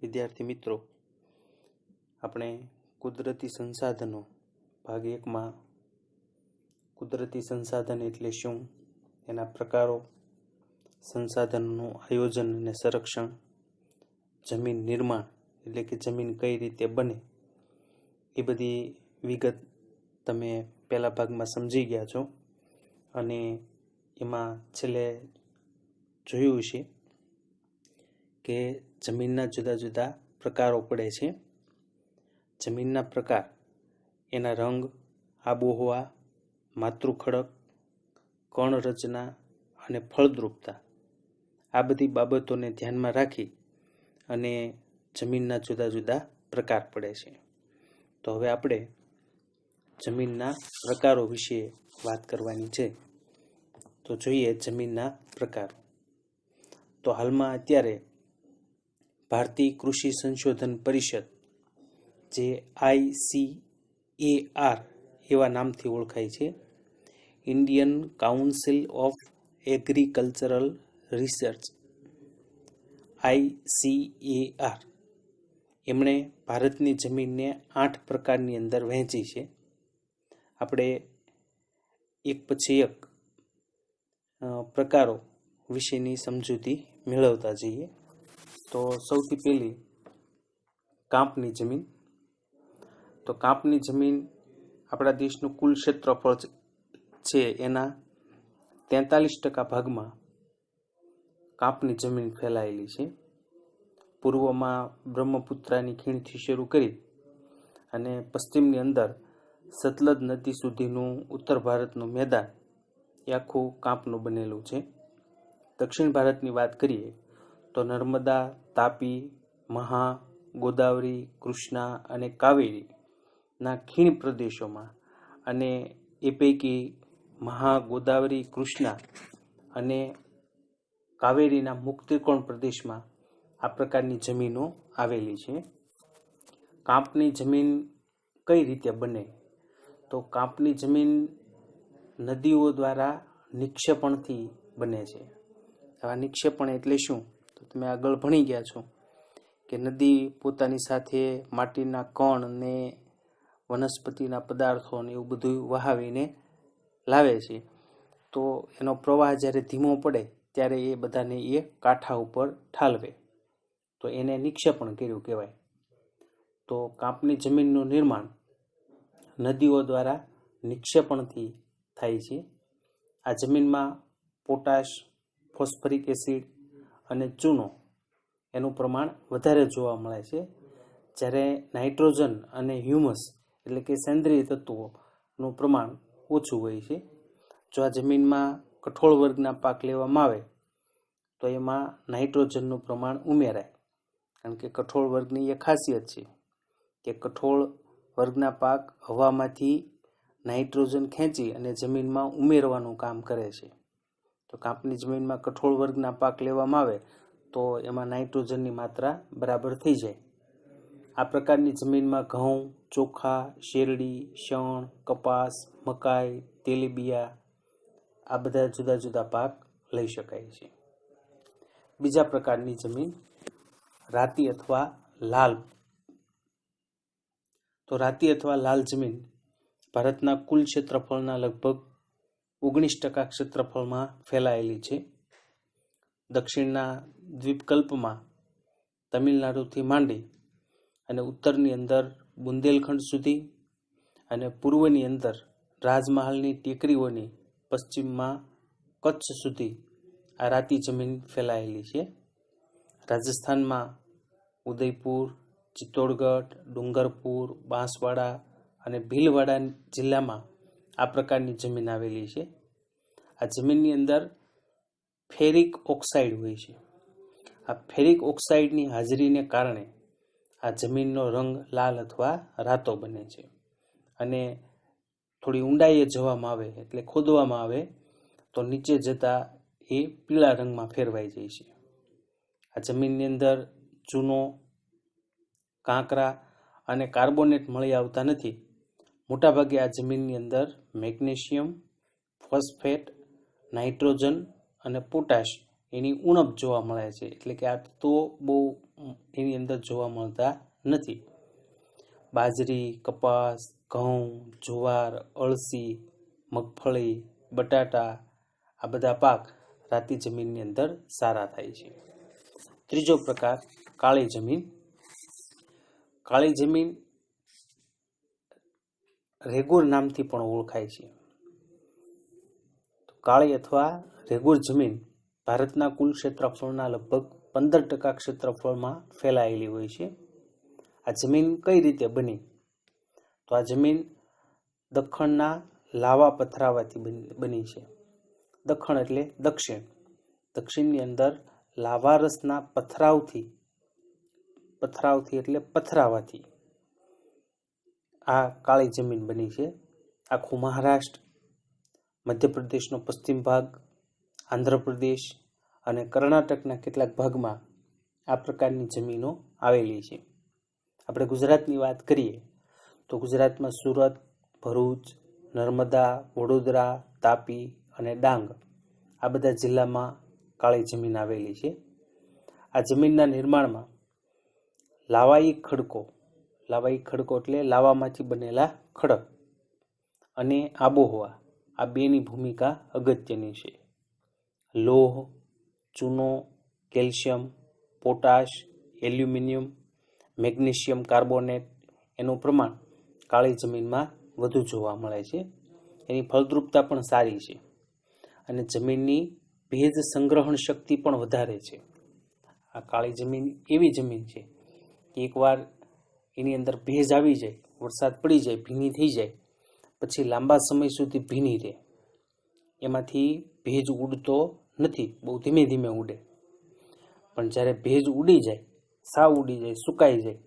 વિદ્યાર્થી મિત્રો, આપણે કુદરતી સંસાધનો ભાગ 1માં કુદરતી સંસાધન એટલે શું, એના પ્રકારો, સંસાધનોનું આયોજન અને સંરક્ષણ, જમીન નિર્માણ એટલે કે જમીન કઈ રીતે બને, એ બધી વિગત તમે પહેલા ભાગમાં સમજી ગયા છો. અને એમાં છેલ્લે જોયું છે કે જમીનના જુદા જુદા પ્રકારો પડે છે. જમીનના પ્રકાર, એના રંગ, આબોહવા, માતૃખડક, કણ રચના અને ફળદ્રુપતા, આ બધી બાબતોને ધ્યાનમાં રાખી અને જમીનના જુદા જુદા પ્રકાર પડે છે. તો હવે આપણે જમીનના પ્રકારો વિશે વાત કરવાની છે. તો જોઈએ જમીનના પ્રકારો. તો હાલમાં અત્યારે ભારતીય કૃષિ સંશોધન પરિષદ, જે ICAR એવા નામથી ઓળખાય છે, Indian council of agricultural research, ICAR, એમણે ભારતની જમીનને 8 પ્રકારની અંદર વહેંચી છે. આપણે એક પછી એક પ્રકારો વિશેની સમજૂતી મેળવતા જઈએ. તો સૌથી પહેલી કાંપની જમીન. તો કાંપની જમીન આપણા દેશનું કુલ ક્ષેત્રફળ છે એના 43% ભાગમાં કાંપની જમીન ફેલાયેલી છે. પૂર્વમાં બ્રહ્મપુત્રાની ખીણથી શરૂ કરી અને પશ્ચિમની અંદર સતલજ નદી સુધીનું ઉત્તર ભારતનું મેદાન એ આખું કાંપનું બનેલું છે. દક્ષિણ ભારતની વાત કરીએ તો નર્મદા, તાપી, મહા, ગોદાવરી, કૃષ્ણા અને કાવેરીના ખીણ પ્રદેશોમાં, અને એ પૈકી મહા, ગોદાવરી, કૃષ્ણા અને કાવેરીના મુક્તિકોણ પ્રદેશમાં આ પ્રકારની જમીનો આવેલી છે. કાંપની જમીન કઈ રીતે બને? તો કાંપની જમીન નદીઓ દ્વારા નિક્ષેપણથી બને છે. આ નિક્ષેપણ એટલે શું? તો તમે આગળ ભણી ગયા છો કે નદી પોતાની સાથે માટીના કણ ને વનસ્પતિના પદાર્થો ને એવું બધું વહાવીને લાવે છે. તો એનો પ્રવાહ જ્યારે ધીમો પડે ત્યારે એ બધાને એ કાંઠા ઉપર ઠાલવે, તો એને નિક્ષેપણ કર્યું કહેવાય. તો કાંપની જમીનનું નિર્માણ નદીઓ દ્વારા નિક્ષેપણથી થાય છે. આ જમીનમાં પોટાશ, ફોસ્ફરિક એસિડ અને ચૂનો એનું પ્રમાણ વધારે જોવા મળે છે, જ્યારે નાઇટ્રોજન અને હ્યુમસ એટલે કે સેન્દ્રિય તત્વોનું પ્રમાણ ઓછું હોય છે. જો આ જમીનમાં કઠોળ વર્ગના પાક લેવામાં આવે તો એમાં નાઇટ્રોજનનું પ્રમાણ ઉમેરાય, કારણ કે કઠોળ વર્ગની એ ખાસિયત છે કે કઠોળ વર્ગના પાક હવામાંથી નાઇટ્રોજન ખેંચી અને જમીનમાં ઉમેરવાનું કામ કરે છે. તો કાંપની જમીનમાં કઠોળ વર્ગના પાક લેવામાં આવે તો એમાં નાઇટ્રોજનની માત્રા બરાબર થઈ જાય. આ પ્રકારની જમીનમાં ઘઉં, ચોખા, શેરડી, શણ, કપાસ, મકાઈ, તેલીબિયા, આ બધા જુદા જુદા પાક લઈ શકાય છે. બીજા પ્રકારની જમીન રાતી અથવા લાલ. તો રાતી અથવા લાલ જમીન ભારતના કુલ ક્ષેત્રફળના લગભગ 19% ક્ષેત્રફળમાં ફેલાયેલી છે. દક્ષિણના દ્વીપકલ્પમાં તમિલનાડુથી માંડી અને ઉત્તરની અંદર બુંદેલખંડ સુધી અને પૂર્વની અંદર રાજમહાલની ટેકરીઓની પશ્ચિમમાં કચ્છ સુધી આ રાતી જમીન ફેલાયેલી છે. રાજસ્થાનમાં ઉદયપુર, ચિત્તોડગઢ, ડુંગરપુર, બાંસવાડા અને ભીલવાડા જિલ્લામાં આ પ્રકારની જમીન આવેલી છે. આ જમીનની અંદર ફેરિક ઓક્સાઇડ હોય છે. આ ફેરિક ઓક્સાઇડની હાજરીને કારણે આ જમીનનો રંગ લાલ અથવા રાતો બને છે, અને થોડી ઊંડાઈએ જવામાં આવે એટલે ખોદવામાં આવે તો નીચે જતા એ પીળા રંગમાં ફેરવાઈ જાય છે. આ જમીનની અંદર ચૂનો, કાંકરા અને કાર્બોનેટ મળી આવતા નથી. મોટાભાગે આ જમીનની અંદર મેગ્નેશિયમ, ફોસ્ફેટ, નાઇટ્રોજન અને પોટાશ એની ઉણપ જોવા મળે છે, એટલે કે આ તત્વો બહુ એની અંદર જોવા મળતા નથી. બાજરી, કપાસ, ઘઉં, જુવાર, અળસી, મગફળી, બટાટા આ બધા પાક રાતી જમીનની અંદર સારા થાય છે. ત્રીજો પ્રકાર કાળી જમીન. કાળી જમીન રેગુર નામથી પણ ઓળખાય છે. કાળી અથવા રેગુર જમીન ભારતના કુલ ક્ષેત્રફળના લગભગ 15% ક્ષેત્રફળમાં ફેલાયેલી હોય છે. આ જમીન કઈ રીતે બની? તો આ જમીન દખ્ખણના લાવા પથરાવાથી બની છે. દખ્ખણ એટલે દક્ષિણ. દક્ષિણની અંદર લાવારસના પથરાવથી એટલે પથરાવાથી આ કાળી જમીન બની છે. આખું મહારાષ્ટ્ર, મધ્યપ્રદેશનો પશ્ચિમ ભાગ, આંધ્રપ્રદેશ અને કર્ણાટકના કેટલાક ભાગમાં આ પ્રકારની જમીનો આવેલી છે. આપણે ગુજરાતની વાત કરીએ તો ગુજરાતમાં સુરત, ભરૂચ, નર્મદા, વડોદરા, તાપી અને ડાંગ આ બધા જિલ્લામાં કાળી જમીન આવેલી છે. આ જમીનના નિર્માણમાં લાવાઈ ખડકો એટલે લાવામાંથી બનેલા ખડક અને આબોહવા આ બેની ભૂમિકા અગત્યની છે. લોહ, ચૂનો, calcium, potash, aluminium, magnesium carbonate એનું પ્રમાણ કાળી જમીનમાં વધુ જોવા મળે છે. એની ફળદ્રુપતા પણ સારી છે અને જમીનની ભેજ સંગ્રહણ શક્તિ પણ વધારે છે. આ કાળી જમીન એવી જમીન છે કે એકવાર એની અંદર ભેજ આવી જાય, વરસાદ પડી જાય, ભીની થઈ જાય, પછી લાંબા સમય સુધી ભીની રહે. એમાંથી ભેજ ઉડતો નથી, બહુ ધીમે ધીમે ઉડે. પણ જ્યારે ભેજ ઉડી જાય, સાવ ઉડી જાય, સુકાઈ જાય,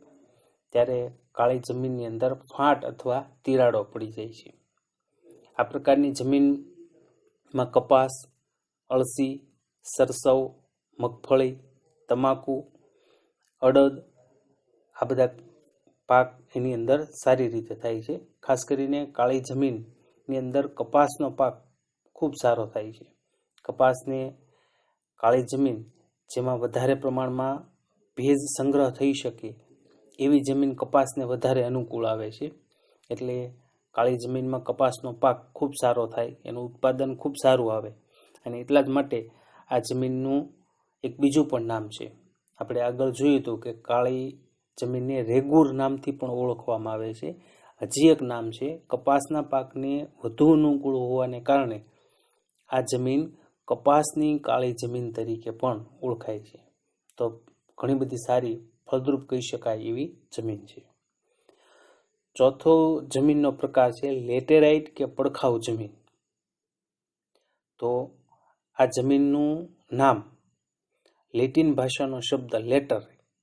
ત્યારે કાળી જમીનની અંદર ફાટ અથવા તિરાડો પડી જાય છે. આ પ્રકારની જમીનમાં કપાસ, અળસી, સરસવ, મગફળી, તમાકુ, અડદ આ બધા પાક એની અંદર સારી રીતે થાય છે. ખાસ કરીને કાળી જમીનની અંદર કપાસનો પાક ખૂબ સારો થાય છે. કપાસને કાળી જમીન જેમાં વધારે પ્રમાણમાં ભેજ સંગ્રહ થઈ શકે એવી જમીન કપાસને વધારે અનુકૂળ આવે છે. એટલે કાળી જમીનમાં કપાસનો પાક ખૂબ સારો થાય, એનું ઉત્પાદન ખૂબ સારું આવે. અને એટલા જ માટે આ જમીનનું એક બીજું પણ નામ છે. આપણે આગળ જોયું હતું કે કાળી જમીનને રેગુર નામથી પણ ઓળખવામાં આવે છે. હજી એક નામ છે, કપાસના પાકને વધુ અનુકૂળ હોવાને કારણે આ જમીન કપાસની કાળી જમીન તરીકે પણ ઓળખાય છે. તો ઘણી બધી સારી ફળદ્રુપ કહી શકાય એવી જમીન છે. ચોથો જમીનનો પ્રકાર છે લેટેરાઇટ કે પડખાઉ જમીન. તો આ જમીનનું નામ લેટિન ભાષાનો શબ્દ લેટર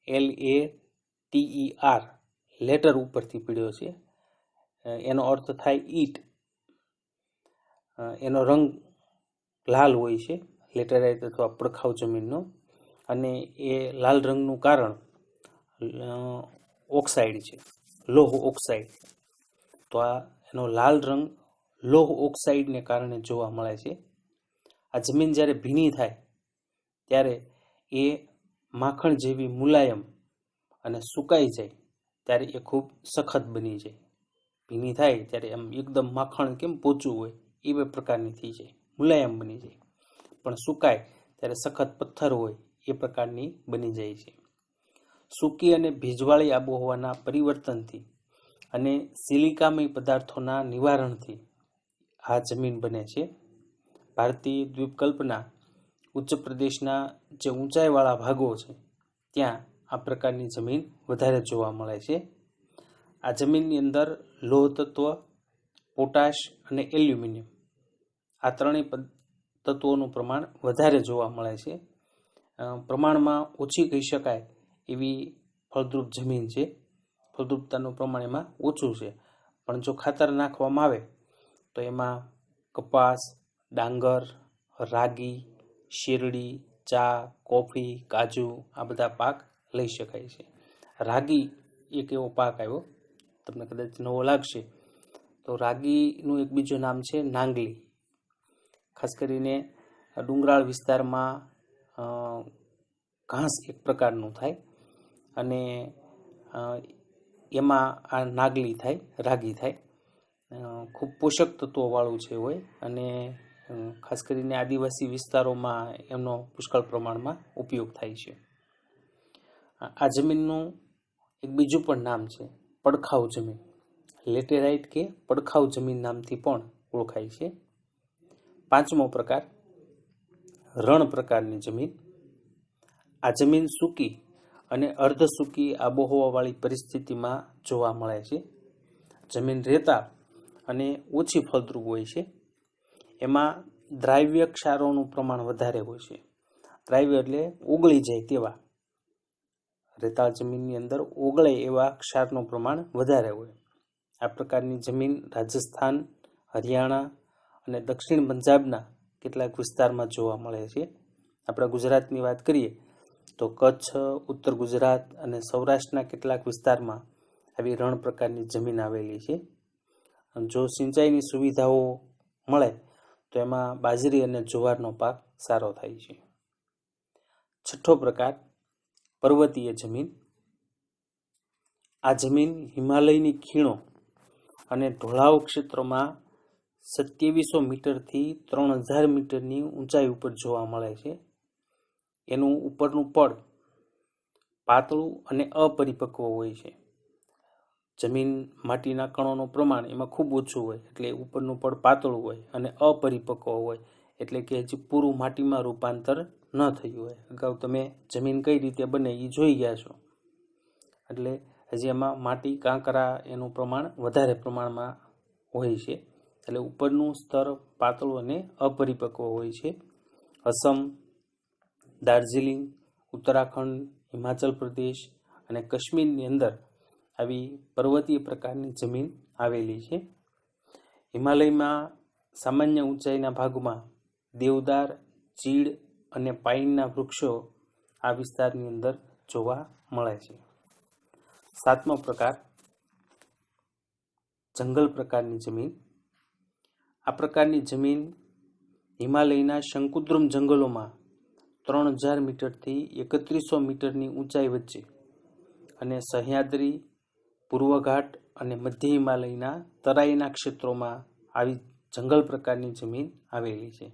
LATER લેટર ઉપરથી પીડ્યો છે. એનો અર્થ થાય ઈટ. એનો રંગ લાલ હોય છે લેટેરાઇટ અથવા પડખાઉ જમીનનો, અને એ લાલ રંગનું કારણ ઓક્સાઇડ છે, લોહ ઓક્સાઇડ. તો આ એનો લાલ રંગ લોહ ઓક્સાઇડને કારણે જોવા મળે છે. આ જમીન જ્યારે ભીની થાય ત્યારે એ માખણ જેવી મુલાયમ અને સુકાઈ જાય ત્યારે એ ખૂબ સખત બની જાય. ભીની થાય ત્યારે એમ એકદમ માખણ કેમ પોચું હોય એ પ્રકારની થઈ જાય, મુલાયમ બની જાય. પણ સુકાય ત્યારે સખત પથ્થર હોય એ પ્રકારની બની જાય છે. સૂકી અને ભેજવાળી આબોહવાના પરિવર્તનથી અને સિલિકામય પદાર્થોના નિવારણથી આ જમીન બને છે. ભારતીય દ્વીપકલ્પના ઉચ્ચ પ્રદેશના જે ઊંચાઈવાળા ભાગો છે ત્યાં આ પ્રકારની જમીન વધારે જોવા મળે છે. આ જમીનની અંદર લોહ તત્વ, પોટાશ અને એલ્યુમિનિયમ આ ત્રણેય તત્વોનું પ્રમાણ વધારે જોવા મળે છે. પ્રમાણમાં ઓછી કહી શકાય એવી ફળદ્રુપ જમીન છે. ફળદ્રુપતાનું પ્રમાણ એમાં ઓછું છે. પણ જો ખાતર નાખવામાં આવે તો એમાં કપાસ, ડાંગર, રાગી, શેરડી, ચા, કોફી, કાજુ આ બધા પાક લઈ શકાય છે. રાગી એક એવો પાક આવ્યો, તમને કદાચ નવો લાગશે. તો રાગીનું એક બીજું નામ છે નાંગલી. ખાસ કરીને ડુંગરાળ વિસ્તારમાં ઘાસ એક પ્રકારનું થાય અને એમાં આ નાગલી થાય, રાગી થાય. ખૂબ પોષક તત્વોવાળું છે હોય અને ખાસ કરીને આદિવાસી વિસ્તારોમાં એમનો પુષ્કળ પ્રમાણમાં ઉપયોગ થાય છે. આ જમીનનું એક બીજું પણ નામ છે પડખાઉ જમીન. લેટેરાઇટ કે પડખાઉ જમીન નામથી પણ ઓળખાય છે. પાંચમો પ્રકાર રણ પ્રકારની જમીન. આ જમીન સૂકી અને અર્ધ સૂકી આબોહવાવાળી પરિસ્થિતિમાં જોવા મળે છે. જમીન રેતાળ અને ઓછી ફળદ્રુપ હોય છે. એમાં દ્રાવ્ય ક્ષારોનું પ્રમાણ વધારે હોય છે. દ્રાવ્ય એટલે ઓગળી જાય તેવા. રેતાળ જમીનની અંદર ઓગળે એવા ક્ષારનું પ્રમાણ વધારે હોય. આ પ્રકારની જમીન રાજસ્થાન, હરિયાણા અને દક્ષિણ પંજાબના કેટલાક વિસ્તારમાં જોવા મળે છે. આપણા ગુજરાતની વાત કરીએ તો કચ્છ, ઉત્તર ગુજરાત અને સૌરાષ્ટ્રના કેટલાક વિસ્તારમાં આવી રણ પ્રકારની જમીન આવેલી છે. જો સિંચાઈની સુવિધાઓ મળે તો એમાં બાજરી અને જુવારનો પાક સારો થાય છે. છઠ્ઠો પ્રકાર પર્વતીય જમીન. આ જમીન હિમાલયની ખીણો અને ઢોળાવ ક્ષેત્રોમાં 2700 મીટરથી 3000 મીટરની ઊંચાઈ ઉપર જોવા મળે છે. એનું ઉપરનું પડ પાતળું અને અપરિપક્વ હોય છે. જમીન માટીના કણોનું પ્રમાણ એમાં ખૂબ ઓછું હોય એટલે ઉપરનું પડ પાતળું હોય અને અપરિપક્વ હોય એટલે કે હજી પૂરું માટીમાં રૂપાંતર ન થયું હોય. અગાઉ તમે જમીન કઈ રીતે બને એ જોઈ ગયા છો. એટલે હજી એમાં માટી કાંકરા એનું પ્રમાણ વધારે પ્રમાણમાં હોય છે. એટલે ઉપરનું સ્તર પાતળું અને અપરિપક્વ હોય છે. અસમ, દાર્જિલિંગ, ઉત્તરાખંડ, હિમાચલ પ્રદેશ અને કાશ્મીરની અંદર આવી પર્વતીય પ્રકારની જમીન આવેલી છે. હિમાલયમાં સામાન્ય ઊંચાઈના ભાગમાં દેવદાર, ચીડ અને પાઇનના વૃક્ષો આ વિસ્તારની અંદર જોવા મળે છે. સાતમો પ્રકાર જંગલ પ્રકારની જમીન. આ પ્રકારની જમીન હિમાલયના શંકુદ્રુમ જંગલોમાં 3000 મીટરથી 3100 મીટરની ઊંચાઈ વચ્ચે અને સહ્યાદ્રી, પૂર્વઘાટ અને મધ્ય હિમાલયના તરાઈના ક્ષેત્રોમાં આવી જંગલ પ્રકારની જમીન આવેલી છે.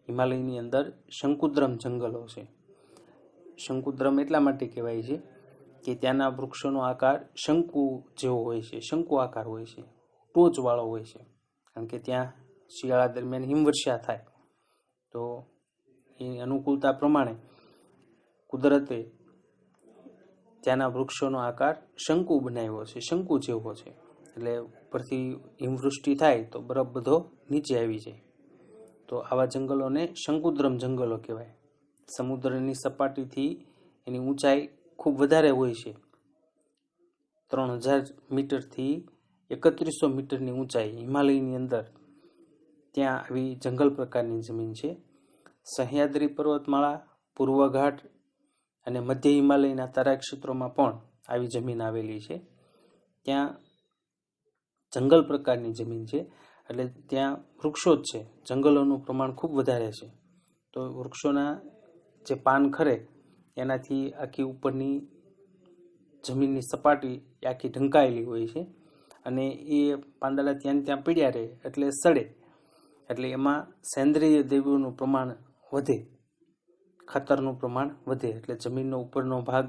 હિમાલયની અંદર શંકુદ્રમ જંગલો છે. શંકુદ્રમ એટલા માટે કહેવાય છે કે ત્યાંના વૃક્ષોનો આકાર શંકુ જેવો હોય છે, શંકુ આકાર હોય છે, ટોચવાળો હોય છે. કારણ કે ત્યાં શિયાળા દરમિયાન હિમવર્ષા થાય તો એ અનુકૂળતા પ્રમાણે કુદરતે ત્યાંના વૃક્ષોનો આકાર શંકુ બનાવ્યો છે, શંકુ જેવો છે. એટલે ઉપરથી હિમવૃષ્ટિ થાય તો બરફ બધો નીચે આવી જાય. તો આવા જંગલોને શંકુદ્રમ જંગલો કહેવાય. સમુદ્રની સપાટીથી એની ઊંચાઈ ખૂબ વધારે હોય છે. 3000 મીટરથી 3100 મીટરની ઊંચાઈ હિમાલયની અંદર ત્યાં આવી જંગલ પ્રકારની જમીન છે. સહ્યાદ્રી પર્વતમાળા, પૂર્વઘાટ અને મધ્ય હિમાલયના તરાઈ ક્ષેત્રોમાં પણ આવી જમીન આવેલી છે. ત્યાં જંગલ પ્રકારની જમીન છે એટલે ત્યાં વૃક્ષો જ છે. જંગલોનું પ્રમાણ ખૂબ વધારે છે. તો વૃક્ષોના જે પાન ખરે એનાથી આખી ઉપરની જમીનની સપાટી આખી ઢંકાયેલી હોય છે અને એ પાંદડા ત્યાં પીડ્યા રહે એટલે સડે. એટલે એમાં સેન્દ્રિય દ્રવ્યોનું પ્રમાણ વધે, ખાતરનું પ્રમાણ વધે. એટલે જમીનનો ઉપરનો ભાગ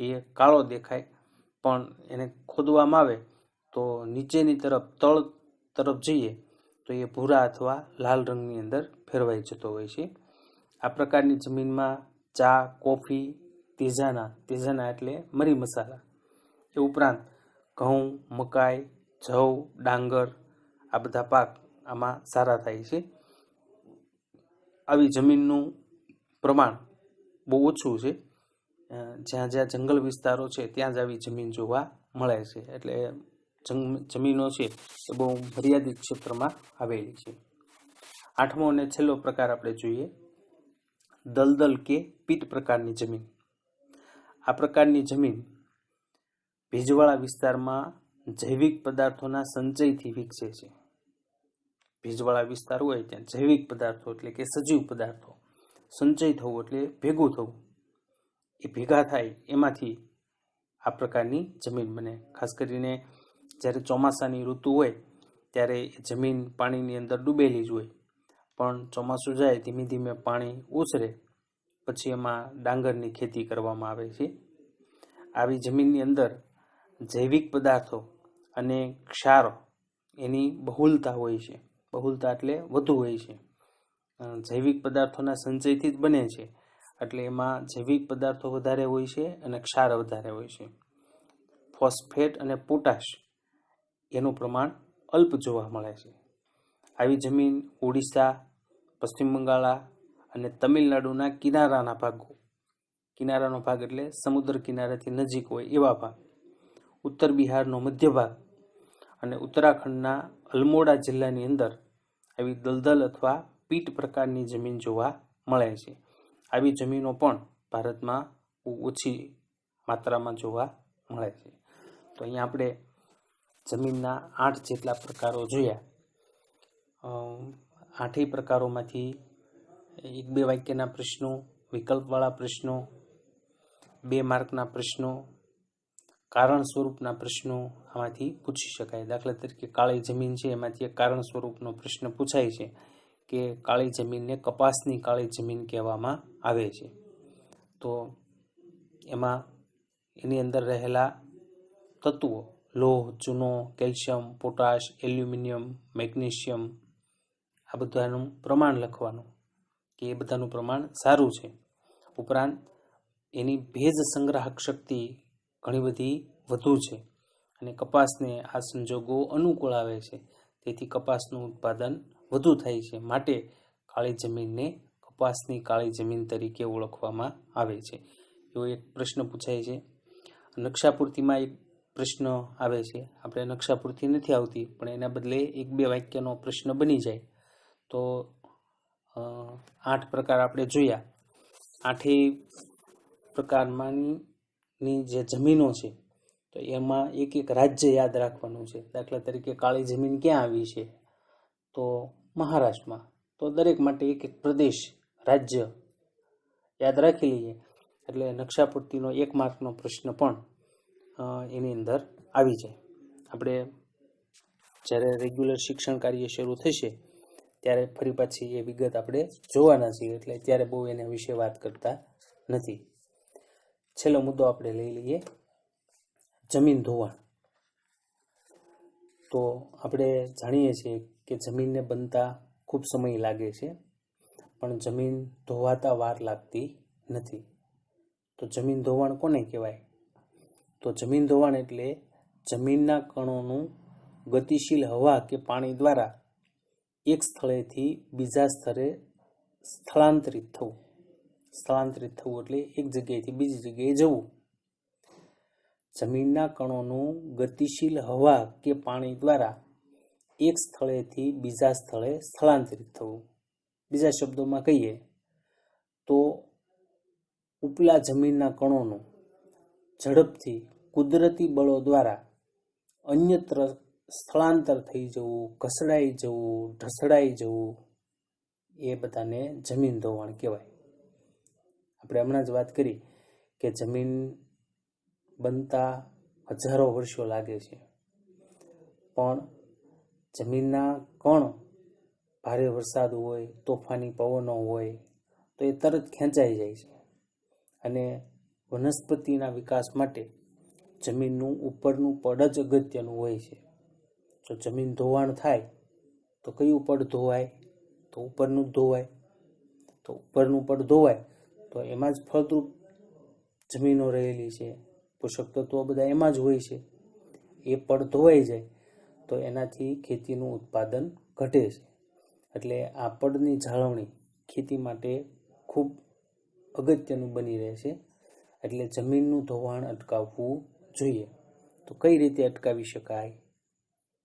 એ કાળો દેખાય પણ એને ખોદવામાં આવે તો નીચેની તરફ તળ તરફ જઈએ તો એ ભૂરા અથવા લાલ રંગની અંદર ફેરવાઈ જતો હોય છે. આ પ્રકારની જમીનમાં ચા, કોફી, તેજાના એટલે મરી મસાલા એ ઉપરાંત ઘઉં, મકાઈ, જવ, ડાંગર આ બધા પાક આમાં સારા થાય છે. આવી જમીનનું પ્રમાણ બહુ ઓછું છે. જ્યાં જ્યાં જંગલ વિસ્તારો છે ત્યાં જ આવી જમીન જોવા મળે છે. એટલે જમીનો છે એ બહુ મર્યાદિત ક્ષેત્રમાં આવેલી છે. આઠમો અને છેલ્લો પ્રકાર આપણે જોઈએ દલદલ કે પીટ પ્રકારની જમીન. આ પ્રકારની જમીન ભેજવાળા વિસ્તારમાં જૈવિક પદાર્થોના સંચયથી વિકસે છે. ભેજવાળા વિસ્તાર હોય ત્યાં જૈવિક પદાર્થો એટલે કે સજીવ પદાર્થો સંચય થવું એટલે ભેગું થવું, એ ભેગા થાય એમાંથી આ પ્રકારની જમીન બને. ખાસ કરીને જ્યારે ચોમાસાની ઋતુ હોય ત્યારે જમીન પાણીની અંદર ડૂબેલી જ હોય, પણ ચોમાસું જાય ધીમે ધીમે પાણી ઓસરે પછી એમાં ડાંગરની ખેતી કરવામાં આવે છે. આવી જમીનની અંદર જૈવિક પદાર્થો અને ક્ષાર એની બહુલતા હોય છે. બહુલતા એટલે વધુ હોય છે. જૈવિક પદાર્થોના સંચયથી જ બને છે, એટલે એમાં જૈવિક પદાર્થો વધારે હોય છે અને ક્ષાર વધારે હોય છે. ફોસ્ફેટ અને પોટાશ એનું પ્રમાણ અલ્પ જોવા મળે છે. આવી જમીન ઓડિશા, પશ્ચિમ બંગાળ અને તમિલનાડુના કિનારાના ભાગો, કિનારાનો ભાગ એટલે સમુદ્ર કિનારાથી નજીક હોય એવા ભાગ, ઉત્તર બિહારનો મધ્ય ભાગ અને ઉત્તરાખંડના અલ્મોડા જિલ્લાની અંદર આવી દલદલ અથવા પીટ પ્રકારની જમીન જોવા મળે છે. આવી જમીનો પણ ભારતમાં ઓછી માત્રામાં જોવા મળે છે. તો અહીંયા આપણે જમીનના 8 જેટલા પ્રકારો જોયા. 8 પ્રકારોમાંથી 1-2 વાક્યના પ્રશ્નો, વિકલ્પવાળા પ્રશ્નો, 2 માર્કના પ્રશ્નો, કારણ સ્વરૂપના પ્રશ્નો આમાંથી પૂછી શકાય. દાખલા તરીકે કાળી જમીન છે, એમાંથી એક કારણ સ્વરૂપનો પ્રશ્ન પૂછાય છે કે કાળી જમીનને કપાસની કાળી જમીન કહેવામાં આવે છે. તો એમાં એની અંદર રહેલા તત્વો લોહ, ચૂનો, કેલ્શિયમ, પોટાશ, એલ્યુમિનિયમ, મેગ્નેશિયમ, આ બધાનું પ્રમાણ લખવાનું કે એ બધાનું પ્રમાણ સારું છે. ઉપરાંત એની ભેજ સંગ્રાહક શક્તિ ઘણી બધી વધુ છે અને કપાસને આ સંજોગો અનુકૂળ આવે છે, તેથી કપાસનું ઉત્પાદન વધુ થાય છે. માટે કાળી જમીનને કપાસની કાળી જમીન તરીકે ઓળખવામાં આવે છે. એવો એક પ્રશ્ન પૂછાય છે. નકશાપૂર્તિમાં એક પ્રશ્ન આવે છે. આપણે નકશાપૂર્તિ નથી આવતી, પણ એના બદલે 1-2 વાક્યનો પ્રશ્ન બની જાય. તો 8 પ્રકાર આપણે જોયા. 8 પ્રકારમાંની જે જમીનો છે તો એમાં એક એક રાજ્ય યાદ રાખવાનું છે. દાખલા તરીકે કાળી જમીન ક્યાં આવી છે? તો મહારાષ્ટ્રમાં. તો દરેક માટે એક એક પ્રદેશ, રાજ્ય યાદ રાખી લઈએ એટલે નકશાપૂર્તિનો 1 માર્કનો પ્રશ્ન પણ એની અંદર આવી જાય. આપણે જ્યારે રેગ્યુલર શિક્ષણ કાર્ય શરૂ થશે ત્યારે ફરી પાછી એ વિગત આપણે જોવાના છીએ, એટલે ત્યારે બહુ એના વિશે વાત કરતા નથી. છેલ્લો મુદ્દો આપણે લઈ લઈએ, જમીન ધોવાણ. તો આપણે જાણીએ છીએ કે જમીનને બનતા ખૂબ સમય લાગે છે, પણ જમીન ધોવાતા વાર લાગતી નથી. તો જમીન ધોવાણ કોને કહેવાય? તો જમીન ધોવાણ એટલે જમીનના કણોનું ગતિશીલ હવા કે પાણી દ્વારા એક સ્થળેથી બીજા સ્થળે સ્થળાંતરિત થવું. સ્થળાંતરિત થવું એટલે એક જગ્યાએથી બીજી જગ્યાએ જવું. જમીનના કણોનું ગતિશીલ હવા કે પાણી દ્વારા એક સ્થળેથી બીજા સ્થળે સ્થળાંતરિત થવું. બીજા શબ્દોમાં કહીએ તો ઉપલા જમીનના કણોનું ઝડપથી કુદરતી બળો દ્વારા અન્યત્ર સ્થળાંતર થઈ જવું, ઘસડાઈ જવું, ઢસડાઈ જવું, એ બધાને જમીન ધોવાણ કહેવાય. આપણે હમણાં જ વાત કરી કે જમીન બનતા હજારો વર્ષો લાગે છે, પણ જમીનના કણ ભારે વરસાદ હોય, તોફાની પવનો હોય તો એ તરત ખેંચાઈ જાય છે. અને વનસ્પતિના વિકાસ માટે જમીનનું ઉપરનું પડ જ અગત્યનું હોય છે. જો જમીન ધોવાણ થાય તો કયું પડ ધોવાય? તો ઉપરનું જ ધોવાય. તો ઉપરનું પડ ધોવાય તો એમાં જ ફળદ્રુપ જમીનો રહેલી છે, પોષક તત્વો બધા એમાં જ હોય છે. એ પડ ધોવાઈ જાય તો એનાથી ખેતીનું ઉત્પાદન ઘટે છે. એટલે આ પડની જાળવણી ખેતી માટે ખૂબ અગત્યનું બની રહે છે. એટલે જમીનનું ધોવાણ અટકાવવું જોઈએ. તો કઈ રીતે અટકાવી શકાય?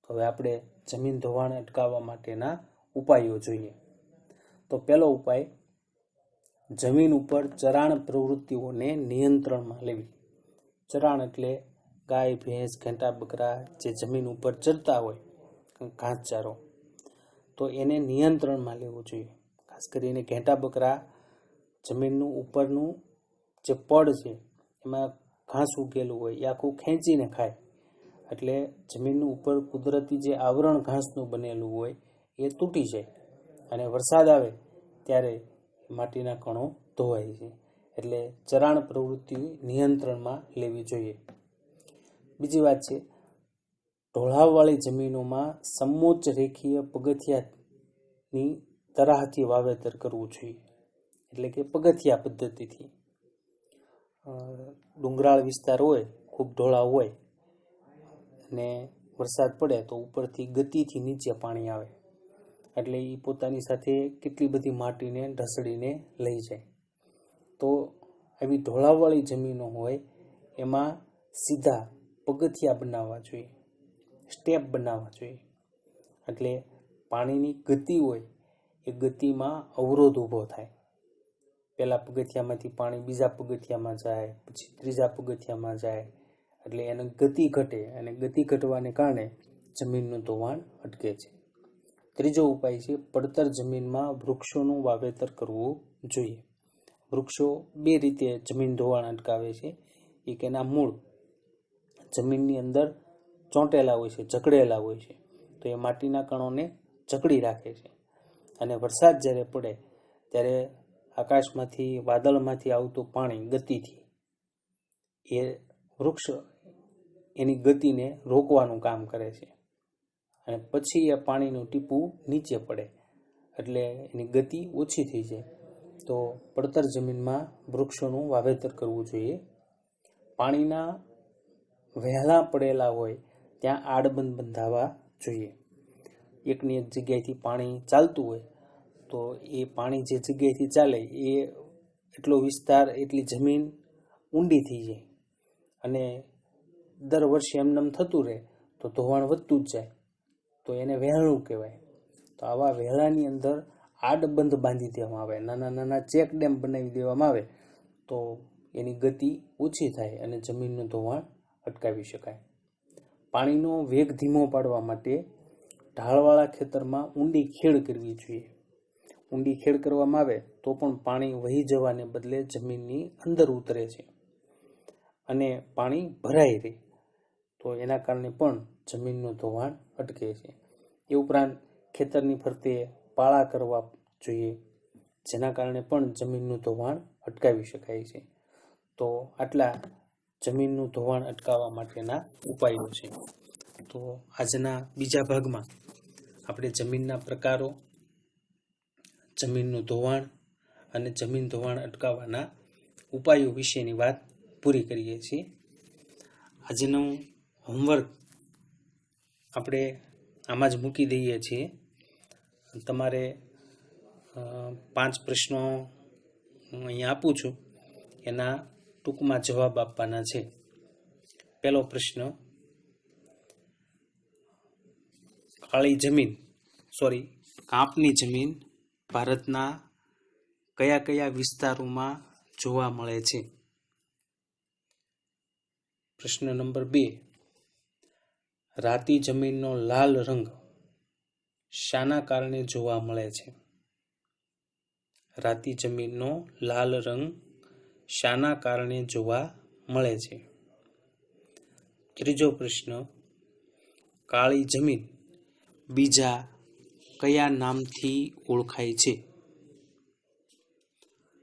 તો હવે આપણે જમીન ધોવાણ અટકાવવા માટેના ઉપાયો જોઈએ. તો પહેલો ઉપાય, જમીન ઉપર ચરાણ પ્રવૃત્તિઓને નિયંત્રણમાં લેવી. ચરાણ એટલે ગાય, ભેંસ, ઘેટા, બકરા જે જમીન ઉપર ચરતા હોય, ઘાસચારો, તો એને નિયંત્રણમાં લેવું જોઈએ. ખાસ કરીને ઘેટા બકરા જમીનનું ઉપરનું જે પડ છે એમાં ઘાસ ઉગેલું હોય એ આખું ખેંચીને ખાય, એટલે જમીનનું ઉપર કુદરતી જે આવરણ ઘાસનું બનેલું હોય એ તૂટી જાય અને વરસાદ આવે ત્યારે માટીના કણો ધોવાય છે. એટલે ચરાણ પ્રવૃત્તિ નિયંત્રણમાં લેવી જોઈએ. બીજી વાત છે, ઢોળાવવાળી જમીનોમાં સમોચ્ચ રેખીય પગથિયાની તરાહથી વાવેતર કરવું જોઈએ, એટલે કે પગથિયા પદ્ધતિથી. ડુંગરાળ વિસ્તાર હોય, ખૂબ ઢોળાવ હોય અને વરસાદ પડે તો ઉપરથી ગતિથી નીચે પાણી આવે, એટલે એ પોતાની સાથે કેટલી બધી માટીને ઢસડીને લઈ જાય. તો આવી ઢોળાવવાળી જમીનો હોય એમાં સીધા પગથિયા બનાવવા જોઈએ, સ્ટેપ બનાવવા જોઈએ, એટલે પાણીની ગતિ હોય એ ગતિમાં અવરોધ ઊભો થાય. પહેલા પગથિયામાંથી પાણી બીજા પગથિયામાં જાય, પછી ત્રીજા પગથિયામાં જાય, એટલે એની ગતિ ઘટે અને ગતિ ઘટવાને કારણે જમીનનું ધોવાણ અટકે છે. ત્રીજો ઉપાય છે, પડતર જમીનમાં વૃક્ષોનું વાવેતર કરવું જોઈએ. વૃક્ષો બે રીતે જમીન ધોવાણ અટકાવે છે. એક એના મૂળ જમીનની અંદર ચોંટેલા હોય છે, જકડેલા હોય છે, તો એ માટીના કણોને જકડી રાખે છે. અને વરસાદ જ્યારે પડે ત્યારે આકાશમાંથી વાદળમાંથી આવતું પાણી ગતિથી એ વૃક્ષ એની ગતિને રોકવાનું કામ કરે છે અને પછી એ પાણીનું ટીપું નીચે પડે એટલે એની ગતિ ઓછી થઈ જાય. તો પડતર જમીનમાં વૃક્ષોનું વાવેતર કરવું જોઈએ. પાણીના વહેલા પડેલા હોય ત્યાં આડબંધ બંધાવવા જોઈએ. એકની એક જગ્યાએથી પાણી ચાલતું હોય તો એ પાણી જે જગ્યાએથી ચાલે એ એટલો વિસ્તાર, એટલી જમીન ઊંડી થઈ જાય અને દર વર્ષે એમનેમ થતું રહે તો ધોવાણ વધતું જ જાય, તો એને વહેલું કહેવાય. તો આવા વહેલાની અંદર આડબંધ બાંધી દેવામાં આવે, નાના નાના ચેક ડેમ બનાવી દેવામાં આવે તો એની ગતિ ઓછી થાય અને જમીનનું ધોવાણ અટકાવી શકાય. પાણીનો વેગ ધીમો પાડવા માટે ઢાળવાળા ખેતરમાં ઊંડી ખેડ કરવી જોઈએ. ઊંડી ખેડ કરવામાં આવે તો પણ પાણી વહી જવાને બદલે જમીનની અંદર ઉતરે છે અને પાણી ભરાઈ રહે, તો એના કારણે પણ જમીનનું ધોવાણ અટકે છે. એ ઉપરાંત ખેતરની ફરતે પાળા કરવા જોઈએ, જેના કારણે પણ જમીનનું ધોવાણ અટકાવી શકાય છે. તો આટલા જમીનનું ધોવાણ અટકાવવા માટેના ઉપાયો છે. તો આજના બીજા ભાગમાં આપણે જમીનના પ્રકારો, જમીનનું ધોવાણ અને જમીન ધોવાણ અટકાવવાના ઉપાયો વિશેની વાત પૂરી કરીએ છીએ. આજનું હોમવર્ક આપણે આમાં જ મૂકી દઈએ છીએ. તમારે 5 પ્રશ્નો હું અહીંયા આપું છું, એના ટૂંકમાં જવાબ આપવાના છે. પહેલો પ્રશ્ન, કાંપની જમીન ભારતના કયા કયા વિસ્તારોમાં જોવા મળે છે? પ્રશ્ન નંબર 2, રાતી જમીનનો લાલ રંગ શાના કારણે જોવા મળે છે? રાતી જમીનનો લાલ રંગ શાના કારણે જોવા મળે છે? ત્રીજો પ્રશ્ન, કાળી જમીન બીજા કયા નામથી ઓળખાય છે?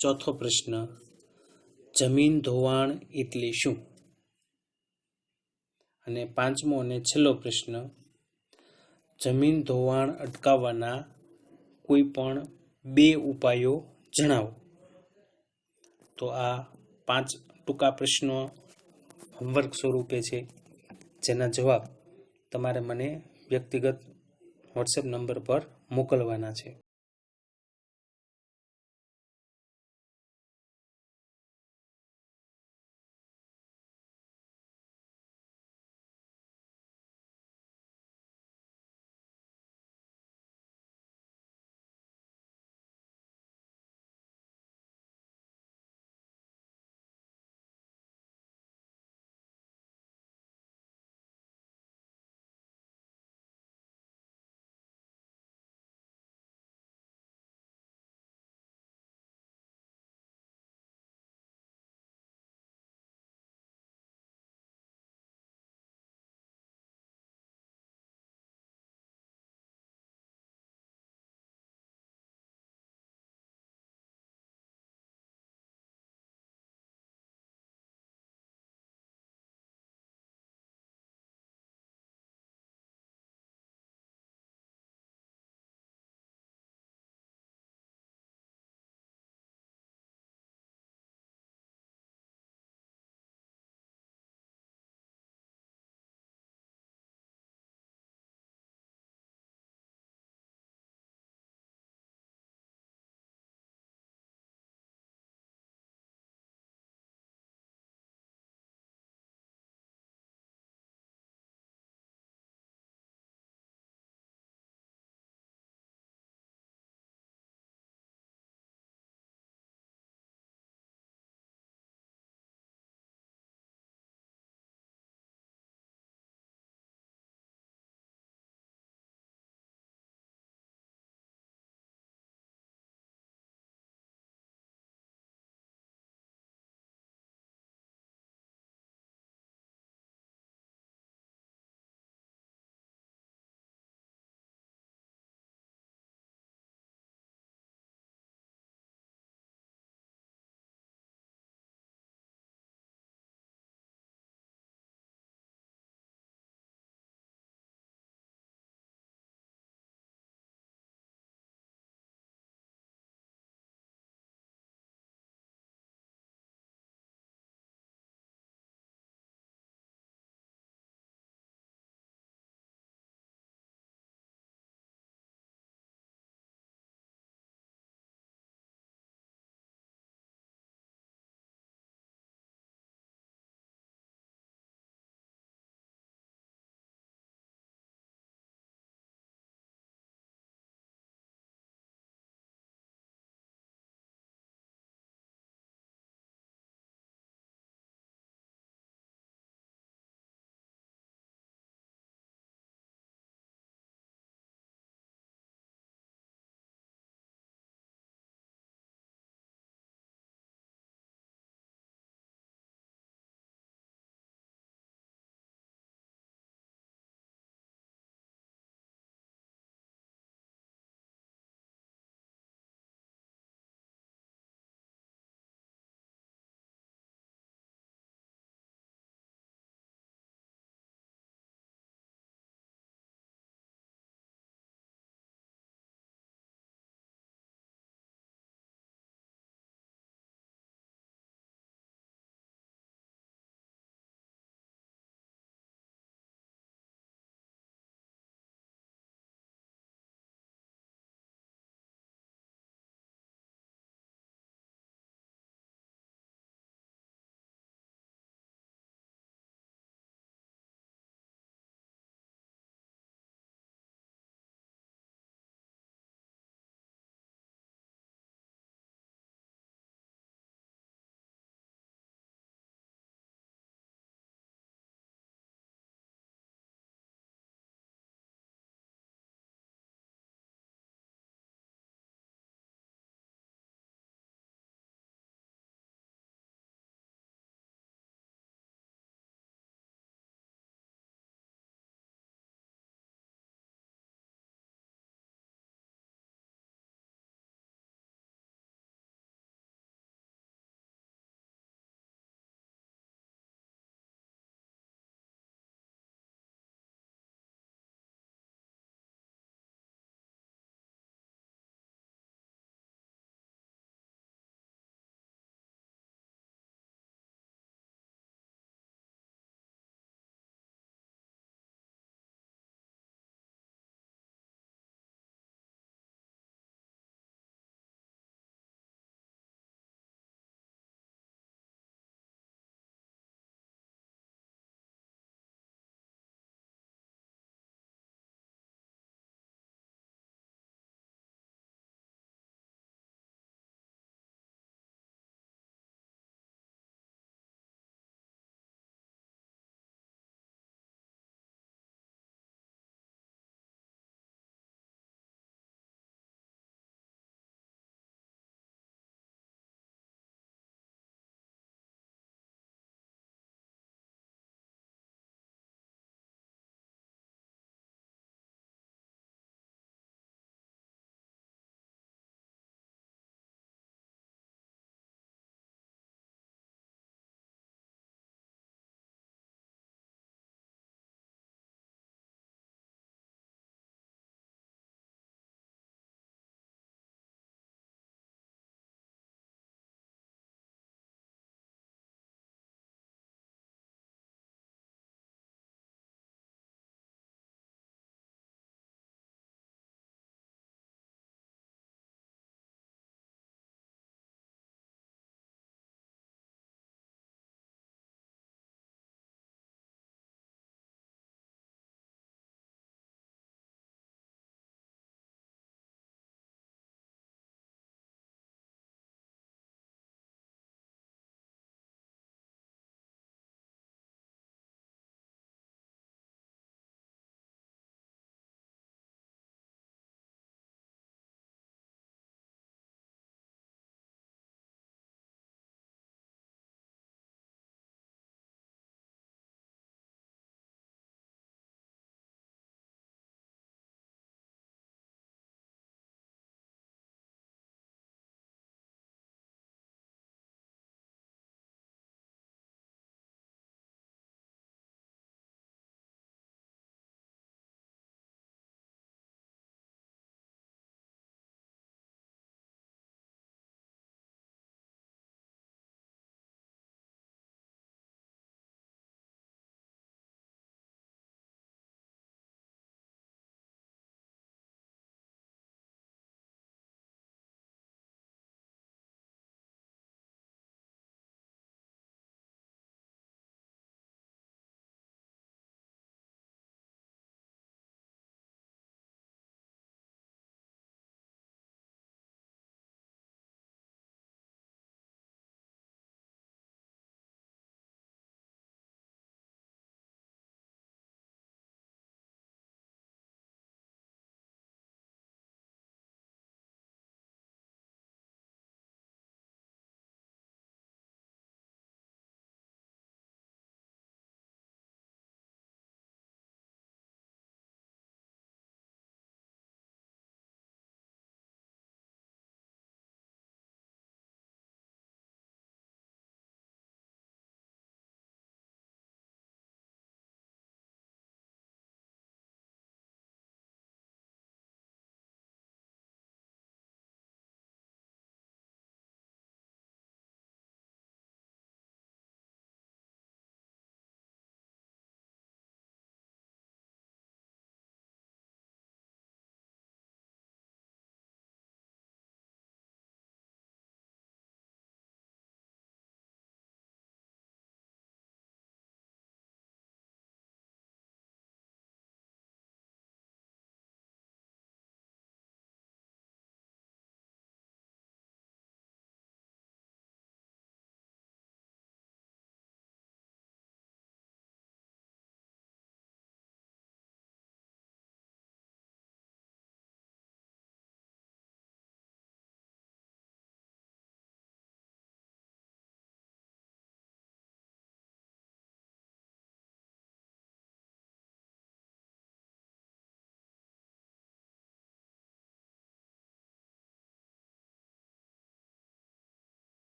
ચોથો પ્રશ્ન, જમીન ધોવાણ એટલે શું? અને પાંચમો અને છેલ્લો પ્રશ્ન, જમીન ધોવાણ અટકાવવાના કોઈ પણ 2 ઉપાયો જણાવો. તો આ 5 ટૂંકા પ્રશ્નો હોમવર્ક સ્વરૂપે છે, જેના જવાબ તમારે મને વ્યક્તિગત વોટ્સએપ નંબર પર મોકલવાના છે.